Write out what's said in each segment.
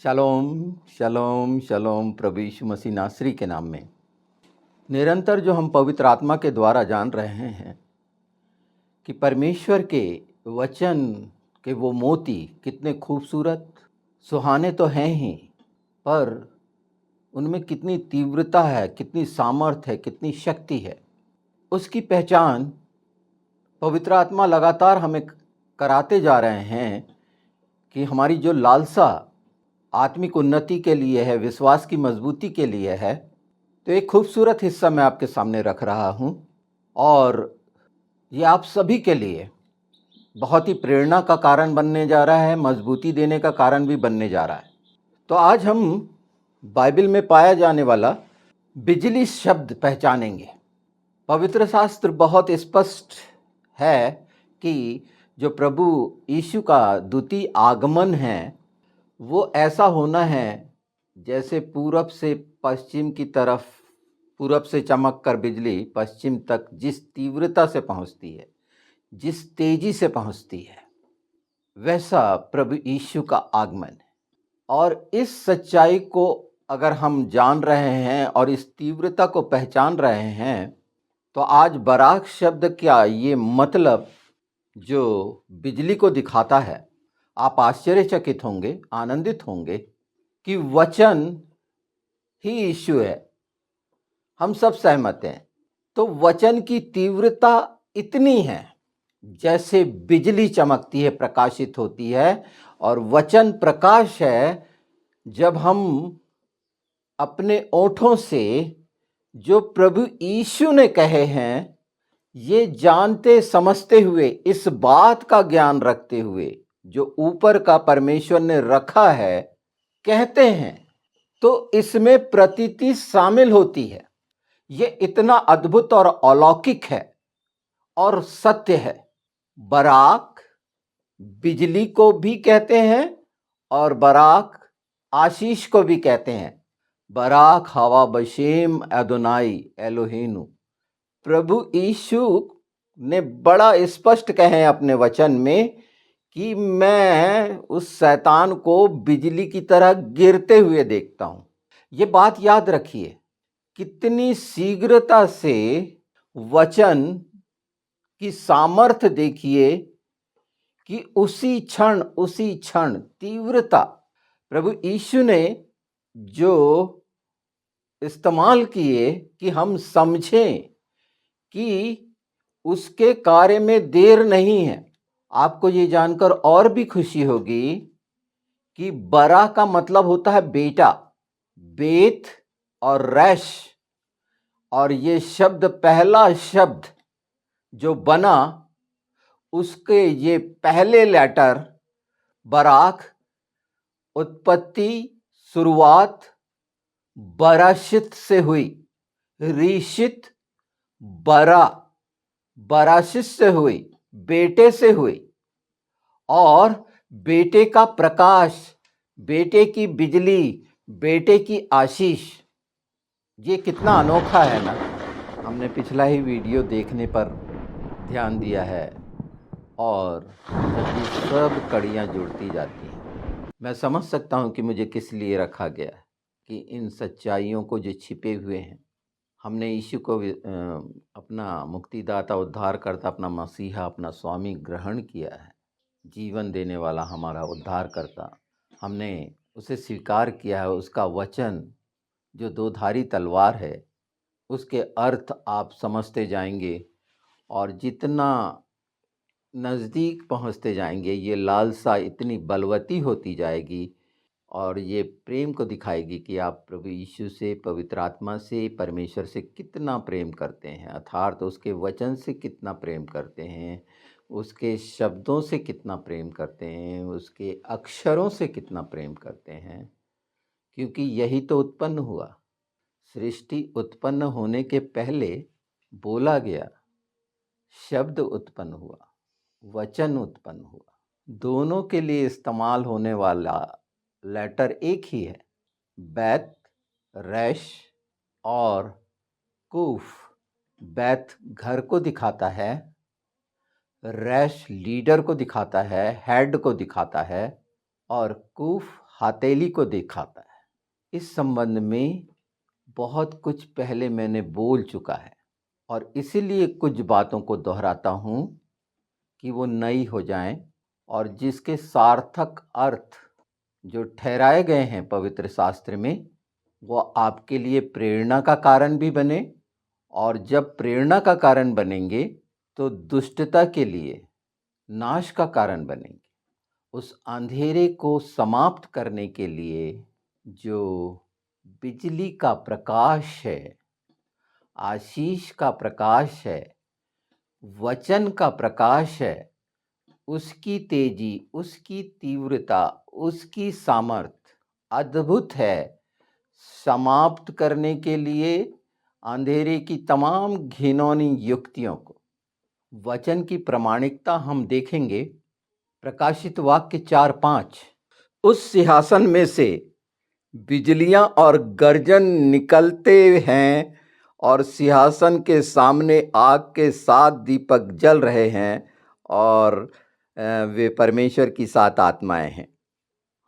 शलोम शलोम शलोम प्रभु यीशु मसीह नासरी के नाम में निरंतर जो हम पवित्र आत्मा के द्वारा जान रहे हैं कि परमेश्वर के वचन के वो मोती कितने खूबसूरत सुहाने तो हैं ही, पर उनमें कितनी तीव्रता है, कितनी सामर्थ्य है, कितनी शक्ति है, उसकी पहचान पवित्र आत्मा लगातार हमें कराते जा रहे हैं कि हमारी जो लालसा आत्मिक उन्नति के लिए है, विश्वास की मजबूती के लिए है। तो एक खूबसूरत हिस्सा मैं आपके सामने रख रहा हूं और ये आप सभी के लिए बहुत ही प्रेरणा का कारण बनने जा रहा है, मजबूती देने का कारण भी बनने जा रहा है। तो आज हम बाइबल में पाया जाने वाला बिजली शब्द पहचानेंगे। पवित्र शास्त्र बहुत स्पष्ट है कि जो प्रभु यीशु का द्वितीय आगमन है वो ऐसा होना है जैसे पूरब से पश्चिम की तरफ, पूरब से चमक कर बिजली पश्चिम तक जिस तीव्रता से पहुंचती है, जिस तेजी से पहुंचती है, वैसा प्रभु यीशु का आगमन है। और इस सच्चाई को अगर हम जान रहे हैं और इस तीव्रता को पहचान रहे हैं, तो आज बराक शब्द क्या ये मतलब जो बिजली को दिखाता है, आप आश्चर्यचकित होंगे, आनंदित होंगे कि वचन ही यीशु है। हम सब सहमत हैं। तो वचन की तीव्रता इतनी है जैसे बिजली चमकती है, प्रकाशित होती है, और वचन प्रकाश है। जब हम अपने ओठों से जो प्रभु यीशु ने कहे हैं, ये जानते समझते हुए, इस बात का ज्ञान रखते हुए जो ऊपर का परमेश्वर ने रखा है, कहते हैं, तो इसमें प्रतीति शामिल होती है। ये इतना अद्भुत और अलौकिक है और सत्य है। बराक बिजली को भी कहते हैं और बराक आशीष को भी कहते हैं। बराक हवा बशेम अदोनाई एलोहेनु। प्रभु यीशु ने बड़ा स्पष्ट कहे अपने वचन में कि मैं उस शैतान को बिजली की तरह गिरते हुए देखता हूं। ये बात याद रखिए, कितनी शीघ्रता से वचन की सामर्थ्य देखिए कि उसी क्षण तीव्रता प्रभु यीशु ने जो इस्तेमाल किए कि हम समझें कि उसके कार्य में देर नहीं है। आपको ये जानकर और भी खुशी होगी कि बरा का मतलब होता है बेटा, बेत और रैश, और ये शब्द पहला शब्द जो बना उसके ये पहले लेटर बराक, उत्पत्ति शुरुआत बराशित से हुई। रीशित बरा, बराशित से हुई, बेटे से हुई, और बेटे का प्रकाश, बेटे की बिजली, बेटे की आशीष। ये कितना अनोखा है ना। हमने पिछला ही वीडियो देखने पर ध्यान दिया है और जब ये सब कड़ियाँ जुड़ती जाती हैं, मैं समझ सकता हूँ कि मुझे किस लिए रखा गया है, कि इन सच्चाइयों को जो छिपे हुए हैं, हमने यीशु को अपना मुक्तिदाता, उद्धारकर्ता, अपना मसीहा, अपना स्वामी ग्रहण किया है, जीवन देने वाला हमारा उद्धारकर्ता। हमने उसे स्वीकार किया है। उसका वचन जो दोधारी तलवार है, उसके अर्थ आप समझते जाएंगे और जितना नज़दीक पहुंचते जाएंगे, ये लालसा इतनी बलवती होती जाएगी और ये प्रेम को दिखाएगी कि आप प्रभु यीशु से, पवित्र आत्मा से, परमेश्वर से कितना प्रेम करते हैं, अर्थात उसके वचन से कितना प्रेम करते हैं, उसके शब्दों से कितना प्रेम करते हैं, उसके अक्षरों से कितना प्रेम करते हैं। क्योंकि यही तो उत्पन्न हुआ। सृष्टि उत्पन्न होने के पहले बोला गया, शब्द उत्पन्न हुआ, वचन उत्पन्न हुआ। दोनों के लिए इस्तेमाल होने वाला लेटर एक ही है, बैत, रैश और कूफ। बैत घर को दिखाता है, रैश लीडर को दिखाता है, हेड को दिखाता है, और कूफ हथेली को दिखाता है। इस संबंध में बहुत कुछ पहले मैंने बोल चुका है और इसीलिए कुछ बातों को दोहराता हूँ कि वो नई हो जाएं और जिसके सार्थक अर्थ जो ठहराए गए हैं पवित्र शास्त्र में वो आपके लिए प्रेरणा का कारण भी बने, और जब प्रेरणा का कारण बनेंगे तो दुष्टता के लिए नाश का कारण बनेंगे। उस अंधेरे को समाप्त करने के लिए जो बिजली का प्रकाश है, आशीष का प्रकाश है, वचन का प्रकाश है, उसकी तेजी, उसकी तीव्रता, उसकी सामर्थ अद्भुत है। समाप्त करने के लिए अंधेरे की तमाम घिनौनी युक्तियों को वचन की प्रामाणिकता हम देखेंगे। प्रकाशित वाक्य 4:5, उस सिंहासन में से बिजलियां और गर्जन निकलते हैं और सिंहासन के सामने आग के 7 दीपक जल रहे हैं और वे परमेश्वर की 7 आत्माएं हैं।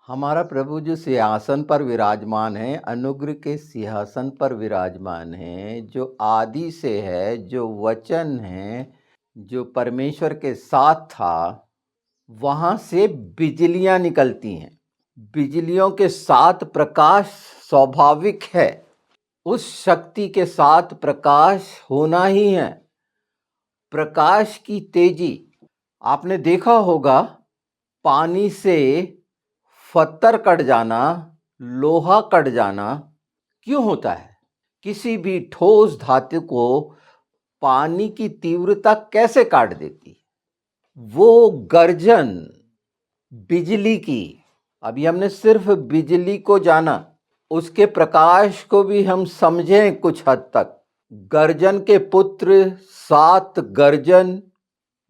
हमारा प्रभु जो सिंहासन पर विराजमान है, अनुग्रह के सिंहासन पर विराजमान है, जो आदि से है, जो वचन है, जो परमेश्वर के साथ था, वहाँ से बिजलियां निकलती हैं। बिजलियों के साथ प्रकाश स्वाभाविक है, उस शक्ति के साथ प्रकाश होना ही है। प्रकाश की तेजी, आपने देखा होगा पानी से पत्थर कट जाना, लोहा कट जाना क्यों होता है? किसी भी ठोस धातु को पानी की तीव्रता कैसे काट देती है? वो गर्जन बिजली की। अभी हमने सिर्फ बिजली को जाना, उसके प्रकाश को भी हम समझें कुछ हद तक। गर्जन के पुत्र 7 गर्जन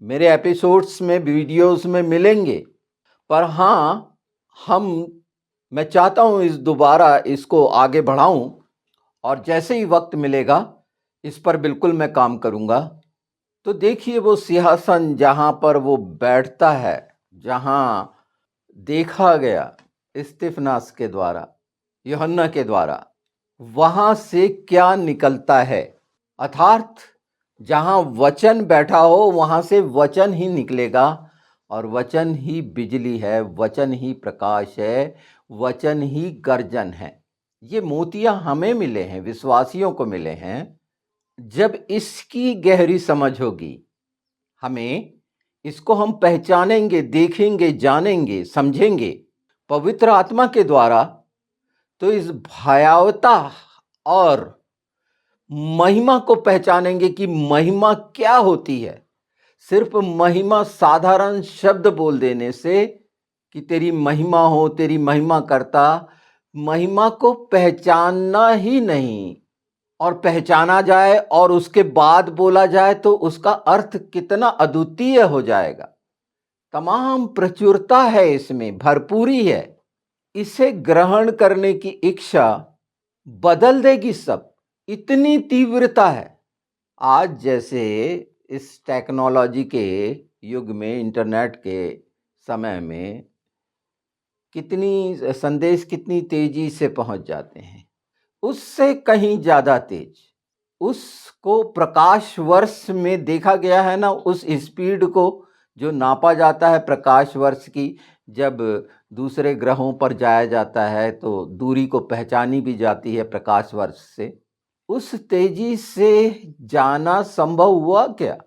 मेरे एपिसोड्स में, वीडियोस में मिलेंगे, पर हाँ, मैं चाहता हूँ दोबारा इसको आगे बढ़ाऊं और जैसे ही वक्त मिलेगा इस पर बिल्कुल मैं काम करूँगा। तो देखिए वो सिंहासन जहाँ पर वो बैठता है, जहाँ देखा गया स्तिफनास के द्वारा, यूहन्ना के द्वारा, वहाँ से क्या निकलता है? अर्थात जहाँ वचन बैठा हो वहाँ से वचन ही निकलेगा, और वचन ही बिजली है, वचन ही प्रकाश है, वचन ही गर्जन है। ये मोतियाँ हमें मिले हैं, विश्वासियों को मिले हैं। जब इसकी गहरी समझ होगी, हमें इसको हम पहचानेंगे, देखेंगे, जानेंगे, समझेंगे पवित्र आत्मा के द्वारा, तो इस भयावता और महिमा को पहचानेंगे कि महिमा क्या होती है। सिर्फ महिमा साधारण शब्द बोल देने से कि तेरी महिमा हो, तेरी महिमा करता, महिमा को पहचानना ही नहीं, और पहचाना जाए और उसके बाद बोला जाए तो उसका अर्थ कितना अद्वितीय हो जाएगा। तमाम प्रचुरता है इसमें, भरपूरी है। इसे ग्रहण करने की इच्छा बदल देगी सब, इतनी तीव्रता है। आज जैसे इस टेक्नोलॉजी के युग में, इंटरनेट के समय में, कितनी संदेश कितनी तेजी से पहुंच जाते हैं, उससे कहीं ज़्यादा तेज। उसको प्रकाश वर्ष में देखा गया है ना, उस स्पीड को जो नापा जाता है प्रकाश वर्ष की। जब दूसरे ग्रहों पर जाया जाता है तो दूरी को पहचानी भी जाती है प्रकाश वर्ष से। उस तेजी से जाना संभव हुआ क्या?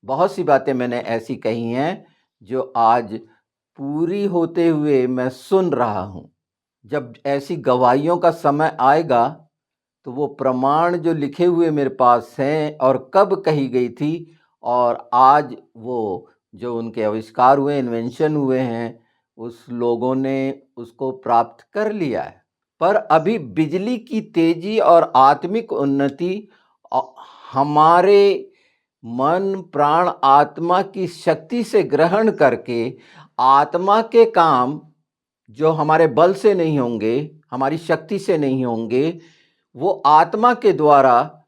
बहुत सी बातें मैंने ऐसी कही हैं जो आज पूरी होते हुए मैं सुन रहा हूँ। जब ऐसी गवाहियों का समय आएगा तो वो प्रमाण जो लिखे हुए मेरे पास हैं और कब कही गई थी, और आज वो जो उनके आविष्कार हुए, इन्वेंशन हुए हैं, उस लोगों ने उसको प्राप्त कर लिया है। पर अभी बिजली की तेजी और आत्मिक उन्नति हमारे मन, प्राण, आत्मा की शक्ति से ग्रहण करके आत्मा के काम जो हमारे बल से नहीं होंगे, हमारी शक्ति से नहीं होंगे, वो आत्मा के द्वारा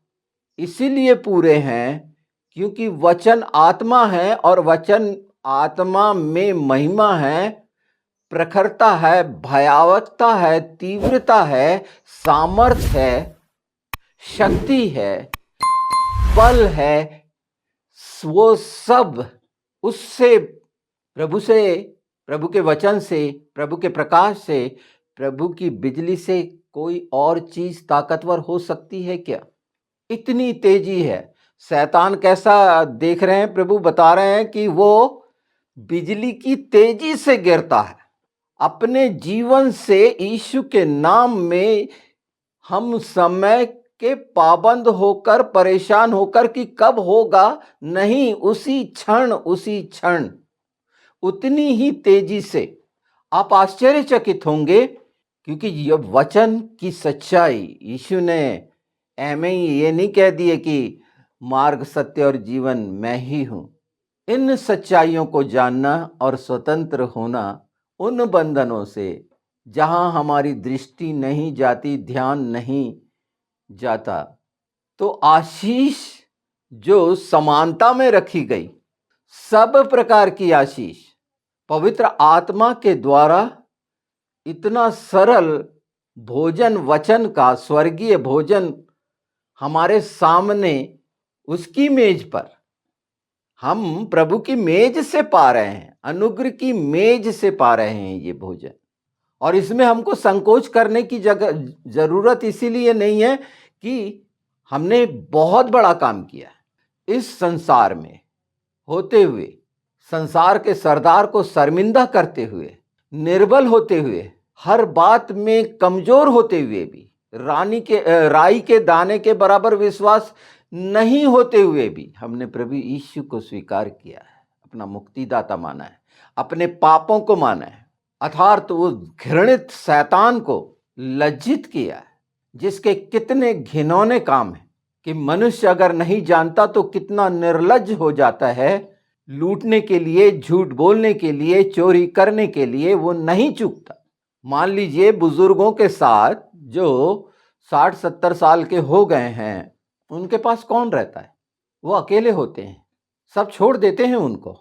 इसीलिए पूरे हैं क्योंकि वचन आत्मा है और वचन आत्मा में महिमा है। प्रखरता है, भयावहता है, तीव्रता है, सामर्थ्य है, शक्ति है, बल है, वो सब उससे, प्रभु के वचन से, प्रभु के प्रकाश से, प्रभु की बिजली से कोई और चीज ताकतवर हो सकती है क्या? इतनी तेजी है। शैतान कैसा देख रहे हैं, प्रभु बता रहे हैं कि वो बिजली की तेजी से गिरता है। अपने जीवन से यीशु के नाम में हम समय के पाबंद होकर, परेशान होकर कि कब होगा, नहीं, उसी क्षण उतनी ही तेजी से। आप आश्चर्यचकित होंगे, क्योंकि यह वचन की सच्चाई, यीशु ने ऐमें ही ये नहीं कह दिए कि मार्ग, सत्य और जीवन मैं ही हूं। इन सच्चाइयों को जानना और स्वतंत्र होना उन बंधनों से जहां हमारी दृष्टि नहीं जाती, ध्यान नहीं जाता, तो आशीष जो समानता में रखी गई, सब प्रकार की आशीष पवित्र आत्मा के द्वारा इतना सरल भोजन, वचन का स्वर्गीय भोजन हमारे सामने, उसकी मेज पर हम प्रभु की मेज से पा रहे हैं, अनुग्रह की मेज से पा रहे हैं ये भोजन। और इसमें हमको संकोच करने की जरूरत इसीलिए नहीं है कि हमने बहुत बड़ा काम किया है। इस संसार में होते हुए, संसार के सरदार को शर्मिंदा करते हुए, निर्बल होते हुए, हर बात में कमजोर होते हुए भी, राई के दाने के बराबर विश्वास नहीं होते हुए भी हमने प्रभु यीशु को स्वीकार किया है, अपना मुक्तिदाता माना है, अपने पापों को माना है, अर्थात वो घृणित शैतान को लज्जित किया है, जिसके कितने घिनौने काम हैं कि मनुष्य अगर नहीं जानता तो कितना निर्लज्ज हो जाता है। लूटने के लिए, झूठ बोलने के लिए, चोरी करने के लिए वो नहीं चूकता। मान लीजिए बुजुर्गों के साथ जो 60-70 साल के हो गए हैं, उनके पास कौन रहता है? वो अकेले होते हैं, सब छोड़ देते हैं उनको,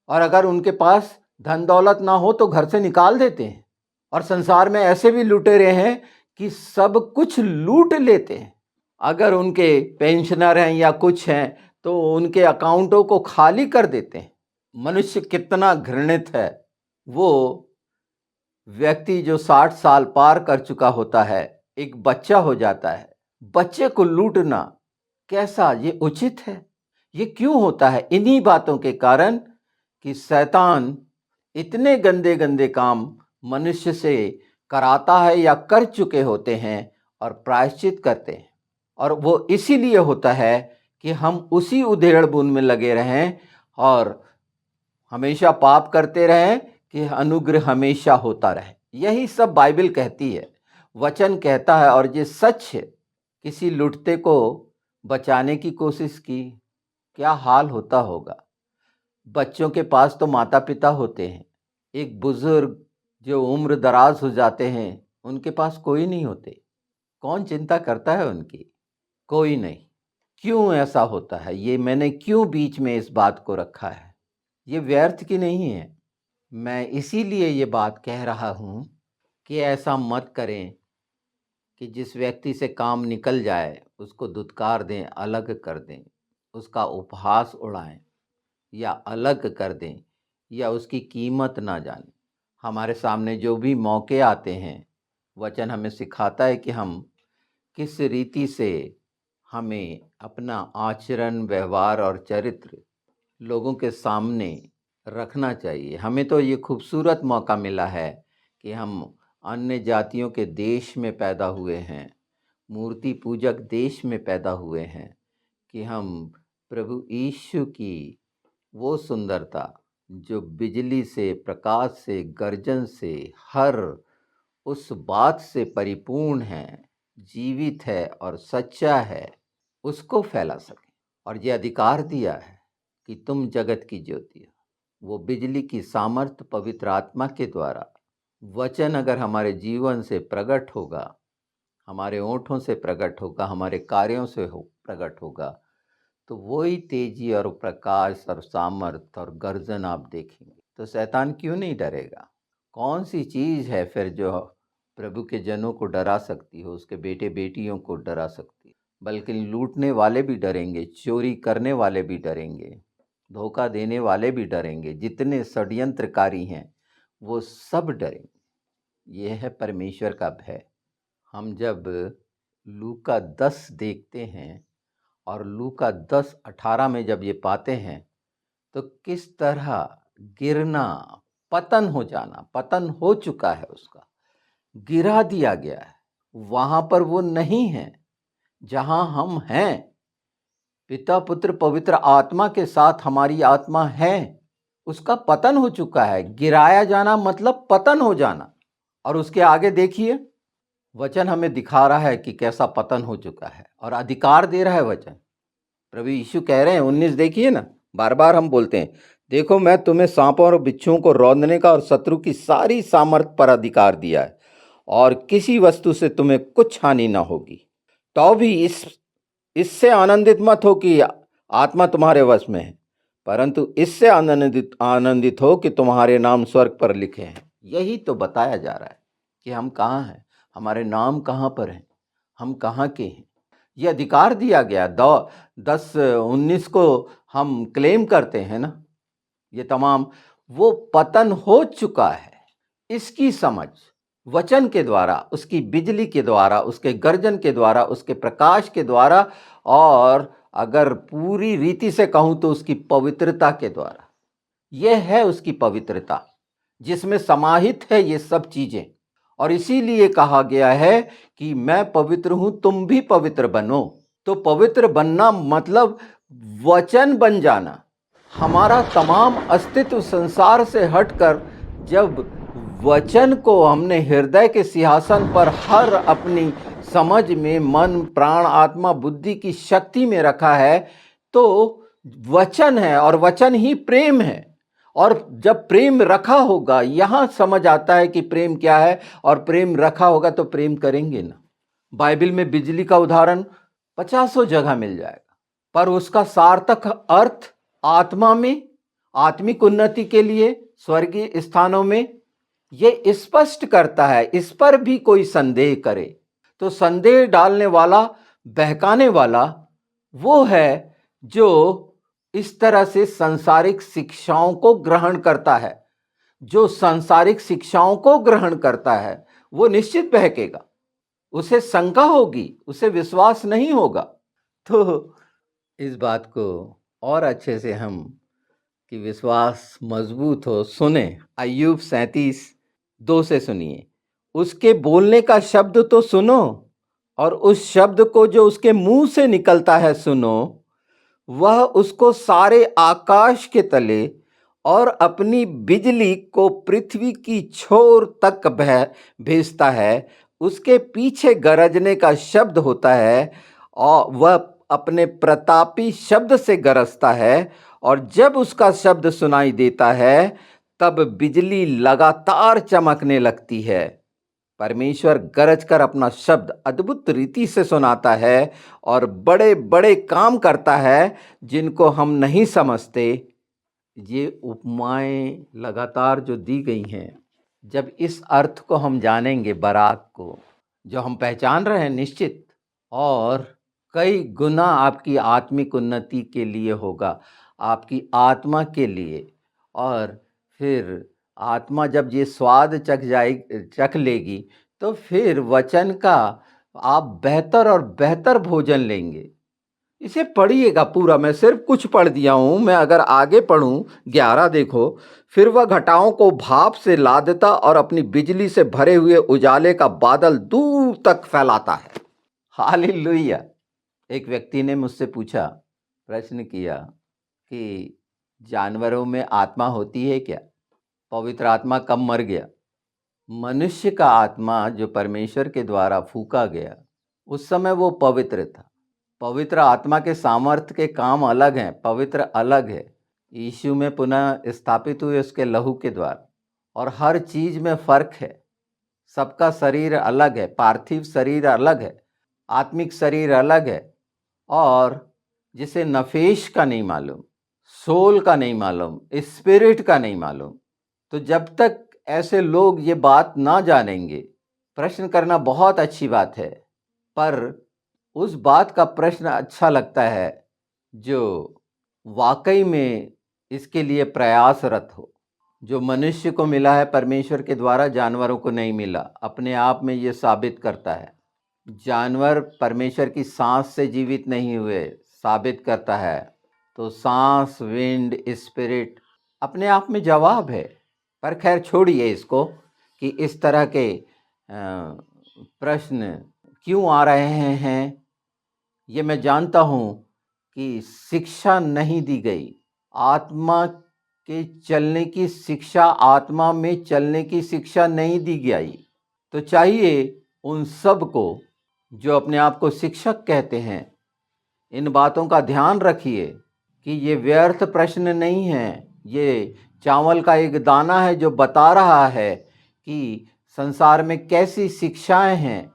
और अगर उनके पास धन दौलत ना हो तो घर से निकाल देते हैं। और संसार में ऐसे भी लुटेरे हैं कि सब कुछ लूट लेते हैं। अगर उनके पेंशनर हैं या कुछ हैं तो उनके अकाउंटों को खाली कर देते हैं। मनुष्य कितना घृणित है। वो व्यक्ति जो 60 साल पार कर चुका होता है, एक बच्चा हो जाता है, बच्चे को लूटना कैसा, ये उचित है? ये क्यों होता है? इन्हीं बातों के कारण कि शैतान इतने गंदे गंदे काम मनुष्य से कराता है या कर चुके होते हैं और प्रायश्चित करते हैं। और वो इसीलिए होता है कि हम उसी उधेड़ बुन में लगे रहें और हमेशा पाप करते रहें कि अनुग्रह हमेशा होता रहे। यही सब बाइबल कहती है, वचन कहता है। और ये सच है। किसी लुटते को बचाने की कोशिश की, क्या हाल होता होगा? बच्चों के पास तो माता पिता होते हैं, एक बुजुर्ग जो उम्र दराज हो जाते हैं, उनके पास कोई नहीं होते। कौन चिंता करता है उनकी? कोई नहीं। क्यों ऐसा होता है? ये मैंने क्यों बीच में इस बात को रखा है? ये व्यर्थ की नहीं है। मैं इसीलिए ये बात कह रहा हूँ कि ऐसा मत करें कि जिस व्यक्ति से काम निकल जाए उसको धुतकार दें, अलग कर दें, उसका उपहास उड़ाएं या अलग कर दें या उसकी कीमत ना जानें। हमारे सामने जो भी मौके आते हैं, वचन हमें सिखाता है कि हम किस रीति से हमें अपना आचरण, व्यवहार और चरित्र लोगों के सामने रखना चाहिए। हमें तो ये खूबसूरत मौका मिला है कि हम अन्य जातियों के देश में पैदा हुए हैं, मूर्ति पूजक देश में पैदा हुए हैं, कि हम प्रभु यीशु की वो सुंदरता जो बिजली से, प्रकाश से, गर्जन से, हर उस बात से परिपूर्ण है, जीवित है और सच्चा है, उसको फैला सकें। और ये अधिकार दिया है कि तुम जगत की ज्योति हो। वो बिजली की सामर्थ्य पवित्र आत्मा के द्वारा वचन अगर हमारे जीवन से प्रकट होगा, हमारे ओंठों से प्रकट होगा, हमारे कार्यों से प्रकट होगा, तो वही तेजी और प्रकाश और सामर्थ और गर्जन आप देखेंगे। तो शैतान क्यों नहीं डरेगा? कौन सी चीज़ है फिर जो प्रभु के जनों को डरा सकती हो, उसके बेटे बेटियों को डरा सकती है? बल्कि लूटने वाले भी डरेंगे, चोरी करने वाले भी डरेंगे, धोखा देने वाले भी डरेंगे, जितने षड्यंत्रकारी हैं वो सब डरेंगे। ये है परमेश्वर का भय। हम जब लूका 10 देखते हैं और लूका 10:18 में जब ये पाते हैं तो किस तरह गिरना, पतन हो जाना, पतन हो चुका है, उसका गिरा दिया गया है। वहां पर वो नहीं है जहां हम हैं। पिता पुत्र पवित्र आत्मा के साथ हमारी आत्मा है, उसका पतन हो चुका है। गिराया जाना मतलब पतन हो जाना। और उसके आगे देखिए, वचन हमें दिखा रहा है कि कैसा पतन हो चुका है और अधिकार दे रहा है वचन। प्रभु यीशु कह रहे हैं 19 देखिए ना, बार बार हम बोलते हैं, देखो मैं तुम्हें सांपों और बिच्छुओं को रौंदने का और शत्रु की सारी सामर्थ पर अधिकार दिया है और किसी वस्तु से तुम्हें कुछ हानि ना होगी। तो भी इससे आनंदित मत हो कि आत्मा तुम्हारे वश में है, परंतु इससे आनंदित हो कि तुम्हारे नाम स्वर्ग पर लिखे हैं। यही तो बताया जा रहा है कि हम कहाँ हैं, हमारे नाम कहाँ पर हैं, हम कहाँ के हैं। ये अधिकार दिया गया। 10:19 को हम क्लेम करते हैं ना, ये तमाम वो पतन हो चुका है। इसकी समझ वचन के द्वारा, उसकी बिजली के द्वारा, उसके गर्जन के द्वारा, उसके प्रकाश के द्वारा, और अगर पूरी रीति से कहूं तो उसकी पवित्रता के द्वारा। यह है उसकी पवित्रता जिसमें समाहित है ये सब चीजें। और इसीलिए कहा गया है कि मैं पवित्र हूं, तुम भी पवित्र बनो। तो पवित्र बनना मतलब वचन बन जाना। हमारा तमाम अस्तित्व संसार से हटकर जब वचन को हमने हृदय के सिंहासन पर हर अपनी समझ में, मन प्राण आत्मा बुद्धि की शक्ति में रखा है, तो वचन है और वचन ही प्रेम है। और जब प्रेम रखा होगा, यहां समझ आता है कि प्रेम क्या है, और प्रेम रखा होगा तो प्रेम करेंगे ना। बाइबल में बिजली का उदाहरण 50 जगह मिल जाएगा, पर उसका सार्थक अर्थ आत्मा में, आत्मिक उन्नति के लिए स्वर्गीय स्थानों में ये स्पष्ट करता है। इस पर भी कोई संदेह करे तो संदेह डालने वाला, बहकाने वाला वो है जो इस तरह से सांसारिक शिक्षाओं को ग्रहण करता है। जो सांसारिक शिक्षाओं को ग्रहण करता है वो निश्चित बहकेगा, उसे शंका होगी, उसे विश्वास नहीं होगा। तो इस बात को और अच्छे से हम कि विश्वास मजबूत हो, सुने। अय्यूब 37:2 से सुनिए। उसके बोलने का शब्द तो सुनो, और उस शब्द को जो उसके मुंह से निकलता है सुनो। वह उसको सारे आकाश के तले और अपनी बिजली को पृथ्वी की छोर तक भेजता है। उसके पीछे गरजने का शब्द होता है और वह अपने प्रतापी शब्द से गरजता है, और जब उसका शब्द सुनाई देता है तब बिजली लगातार चमकने लगती है। परमेश्वर गरज कर अपना शब्द अद्भुत रीति से सुनाता है और बड़े बड़े काम करता है जिनको हम नहीं समझते। ये उपमाएं लगातार जो दी गई हैं, जब इस अर्थ को हम जानेंगे, बराक को जो हम पहचान रहे हैं निश्चित, और कई गुना आपकी आत्मिक उन्नति के लिए होगा, आपकी आत्मा के लिए। और फिर आत्मा जब ये स्वाद चख लेगी तो फिर वचन का आप बेहतर और बेहतर भोजन लेंगे। इसे पढ़िएगा पूरा, मैं सिर्फ कुछ पढ़ दिया हूं, मैं अगर आगे पढ़ूं 11 देखो। फिर वह घटाओं को भाप से लादता और अपनी बिजली से भरे हुए उजाले का बादल दूर तक फैलाता है। हालेलुया। एक व्यक्ति ने मुझसे पूछा, प्रश्न किया कि जानवरों में आत्मा होती है क्या? पवित्र आत्मा कब मर गया? मनुष्य का आत्मा जो परमेश्वर के द्वारा फूका गया, उस समय वो पवित्र था। पवित्र आत्मा के सामर्थ्य के काम अलग हैं, पवित्र अलग है। यीशु में पुनः स्थापित हुए उसके लहू के द्वारा, और हर चीज में फर्क है। सबका शरीर अलग है, पार्थिव शरीर अलग है, आत्मिक शरीर अलग है। और जिसे नफेश का नहीं मालूम, सोल का नहीं मालूम, स्पिरिट का नहीं मालूम, तो जब तक ऐसे लोग ये बात ना जानेंगे। प्रश्न करना बहुत अच्छी बात है, पर उस बात का प्रश्न अच्छा लगता है जो वाकई में इसके लिए प्रयासरत हो। जो मनुष्य को मिला है परमेश्वर के द्वारा, जानवरों को नहीं मिला। अपने आप में ये साबित करता है। जानवर परमेश्वर की सांस से जीवित नहीं हुए, साबित करता है। तो सांस, विंड, स्पिरिट अपने आप में जवाब है। पर खैर छोड़िए इसको कि इस तरह के प्रश्न क्यों आ रहे हैं। ये मैं जानता हूँ कि शिक्षा नहीं दी गई। आत्मा के चलने की शिक्षा, आत्मा में चलने की शिक्षा नहीं दी गई। तो चाहिए उन सब को जो अपने आप को शिक्षक कहते हैं, इन बातों का ध्यान रखिए कि ये व्यर्थ प्रश्न नहीं है। ये चावल का एक दाना है जो बता रहा है कि संसार में कैसी शिक्षाएं हैं,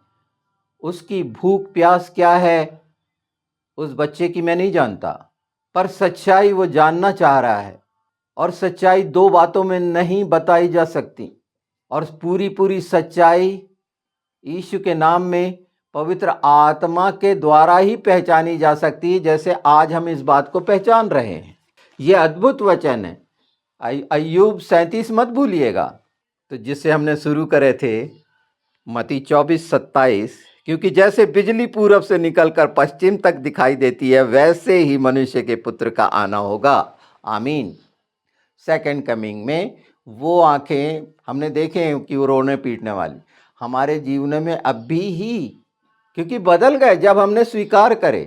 उसकी भूख प्यास क्या है उस बच्चे की मैं नहीं जानता, पर सच्चाई वो जानना चाह रहा है। और सच्चाई दो बातों में नहीं बताई जा सकती, और पूरी सच्चाई यीशु के नाम में पवित्र आत्मा के द्वारा ही पहचानी जा सकती है, जैसे आज हम इस बात को पहचान रहे हैं। यह अद्भुत वचन है। अय्यूब 37 मत भूलिएगा। तो जिससे हमने शुरू करे थे, मत्ती 24:27, क्योंकि जैसे बिजली पूरब से निकलकर पश्चिम तक दिखाई देती है, वैसे ही मनुष्य के पुत्र का आना होगा। आमीन। सेकंड कमिंग में वो आंखें हमने देखे हैं कि वो रोने पीटने वाली हमारे जीवन में अभी ही, क्योंकि बदल गए जब हमने स्वीकार करे।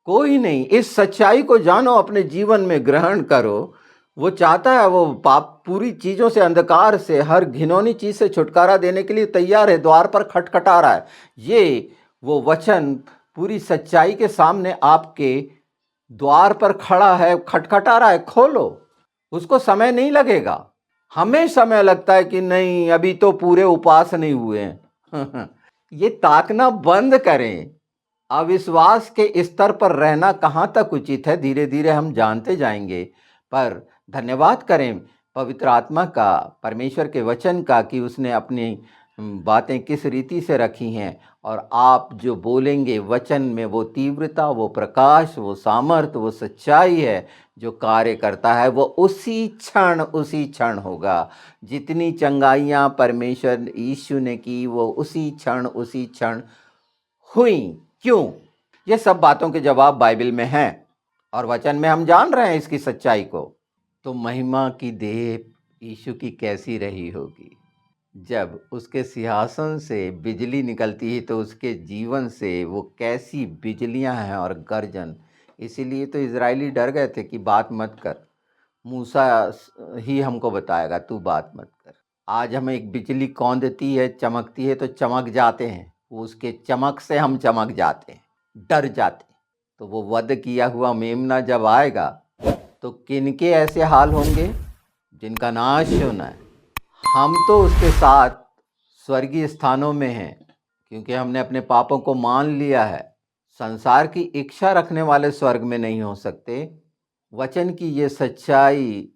कोई नहीं, इस सच्चाई को जानो, अपने जीवन में ग्रहण करो। वो चाहता है, वो पाप पूरी चीज़ों से, अंधकार से, हर घिनौनी चीज़ से छुटकारा देने के लिए तैयार है, द्वार पर खटखटा रहा है। ये वो वचन पूरी सच्चाई के सामने आपके द्वार पर खड़ा है, खटखटा रहा है। खोलो, उसको समय नहीं लगेगा। हमें समय लगता है कि नहीं, अभी तो पूरे उपवास नहीं हुए हैं। ये ताकना बंद करें। अविश्वास के स्तर पर रहना कहाँ तक उचित है, धीरे धीरे हम जानते जाएंगे। पर धन्यवाद करें पवित्र आत्मा का, परमेश्वर के वचन का, कि उसने अपनी बातें किस रीति से रखी हैं। और आप जो बोलेंगे वचन में, वो तीव्रता, वो प्रकाश, वो सामर्थ, वो सच्चाई है जो कार्य करता है, वो उसी क्षण होगा। जितनी चंगाइयाँ परमेश्वर यीशु ने की, वो उसी क्षण हुई। क्यों? ये सब बातों के जवाब बाइबल में हैं और वचन में हम जान रहे हैं इसकी सच्चाई को। तो महिमा की देह यीशु की कैसी रही होगी जब उसके सिंहासन से बिजली निकलती है, तो उसके जीवन से वो कैसी बिजलियां हैं और गर्जन। इसीलिए तो इजरायली डर गए थे कि बात मत कर, मूसा ही हमको बताएगा, तू बात मत कर। आज हमें एक बिजली कौंधती है, चमकती है तो चमक जाते हैं। उसके चमक से हम चमक जाते हैं, डर जाते हैं। तो वो वध किया हुआ मेमना जब आएगा तो किनके ऐसे हाल होंगे जिनका नाश होना है। हम तो उसके साथ स्वर्गीय स्थानों में हैं, क्योंकि हमने अपने पापों को मान लिया है। संसार की इच्छा रखने वाले स्वर्ग में नहीं हो सकते। वचन की ये सच्चाई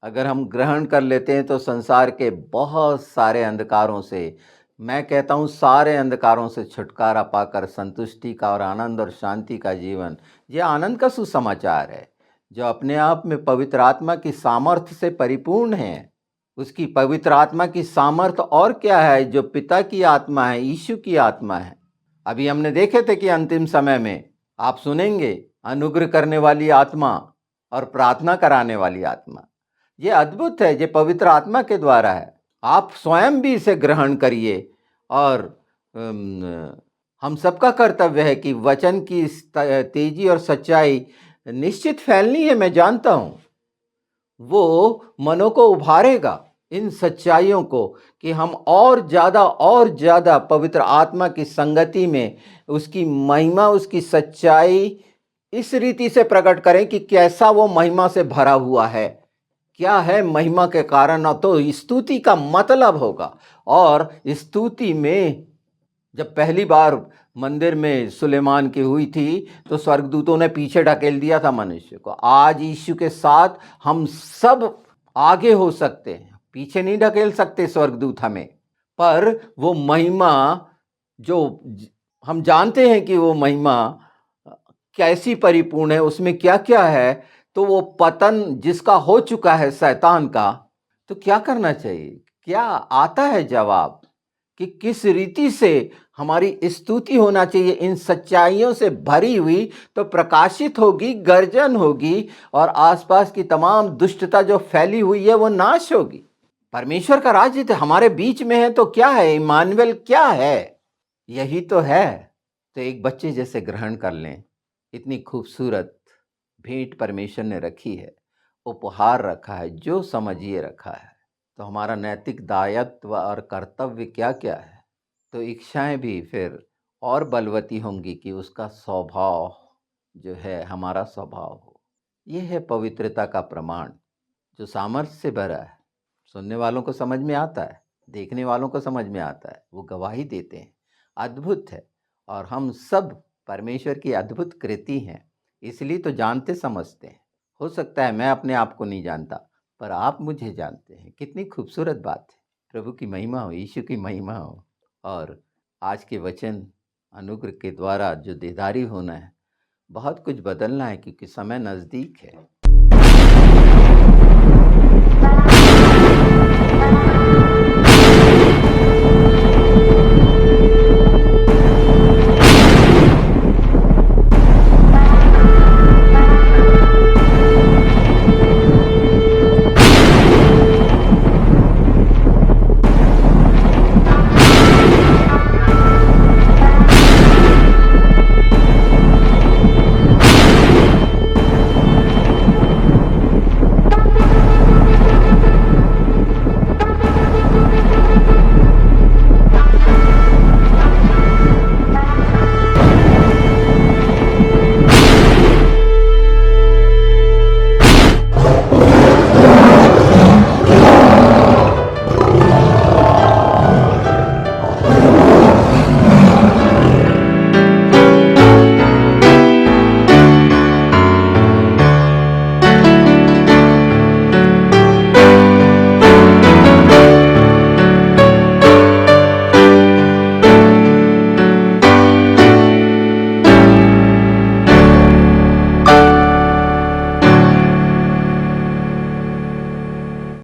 अगर हम ग्रहण कर लेते हैं तो संसार के बहुत सारे अंधकारों से, मैं कहता हूँ सारे अंधकारों से छुटकारा पाकर संतुष्टि का और आनंद और शांति का जीवन, ये आनंद का सुसमाचार है जो अपने आप में पवित्र आत्मा की सामर्थ्य से परिपूर्ण है। उसकी पवित्र आत्मा की सामर्थ्य और क्या है, जो पिता की आत्मा है, यीशु की आत्मा है। अभी हमने देखे थे कि अंतिम समय में आप सुनेंगे अनुग्रह करने वाली आत्मा और प्रार्थना कराने वाली आत्मा। ये अद्भुत है, ये पवित्र आत्मा के द्वारा है। आप स्वयं भी इसे ग्रहण करिए। और हम सबका कर्तव्य है कि वचन की तेजी और सच्चाई निश्चित फैलनी है। मैं जानता हूँ वो मनों को उभारेगा इन सच्चाइयों को, कि हम और ज़्यादा पवित्र आत्मा की संगति में उसकी महिमा, उसकी सच्चाई इस रीति से प्रकट करें कि कैसा वो महिमा से भरा हुआ है, क्या है महिमा के कारण। तो स्तुति का मतलब होगा। और स्तुति में जब पहली बार मंदिर में सुलेमान की हुई थी तो स्वर्गदूतों ने पीछे ढकेल दिया था मनुष्य को। आज यीशु के साथ हम सब आगे हो सकते हैं, पीछे नहीं ढकेल सकते स्वर्गदूत हमें, पर वो महिमा जो हम जानते हैं कि वो महिमा कैसी परिपूर्ण है, उसमें क्या क्या है, तो वो पतन जिसका हो चुका है शैतान का, तो क्या करना चाहिए? क्या आता है जवाब कि किस रीति से हमारी स्तुति होना चाहिए? इन सच्चाइयों से भरी हुई तो प्रकाशित होगी, गर्जन होगी, और आसपास की तमाम दुष्टता जो फैली हुई है वो नाश होगी। परमेश्वर का राज्य तो हमारे बीच में है, तो क्या है? इमानुएल क्या है? यही तो है। तो एक बच्चे जैसे ग्रहण कर लें, इतनी खूबसूरत भेंट परमेश्वर ने रखी है, उपहार रखा है, जो समझिए रखा है। तो हमारा नैतिक दायित्व और कर्तव्य क्या क्या है? तो इच्छाएं भी फिर और बलवती होंगी कि उसका स्वभाव जो है हमारा स्वभाव हो। ये है पवित्रता का प्रमाण, जो सामर्थ्य से भरा है। सुनने वालों को समझ में आता है, देखने वालों को समझ में आता है, वो गवाही देते हैं, अद्भुत है। और हम सब परमेश्वर की अद्भुत कृति हैं, इसलिए तो जानते समझते हैं। हो सकता है मैं अपने आप को नहीं जानता, पर आप मुझे जानते हैं। कितनी खूबसूरत बात है। प्रभु की महिमा हो, यीशु की महिमा हो। और आज के वचन अनुग्रह के द्वारा जो दीदारी होना है, बहुत कुछ बदलना है, क्योंकि समय नज़दीक है।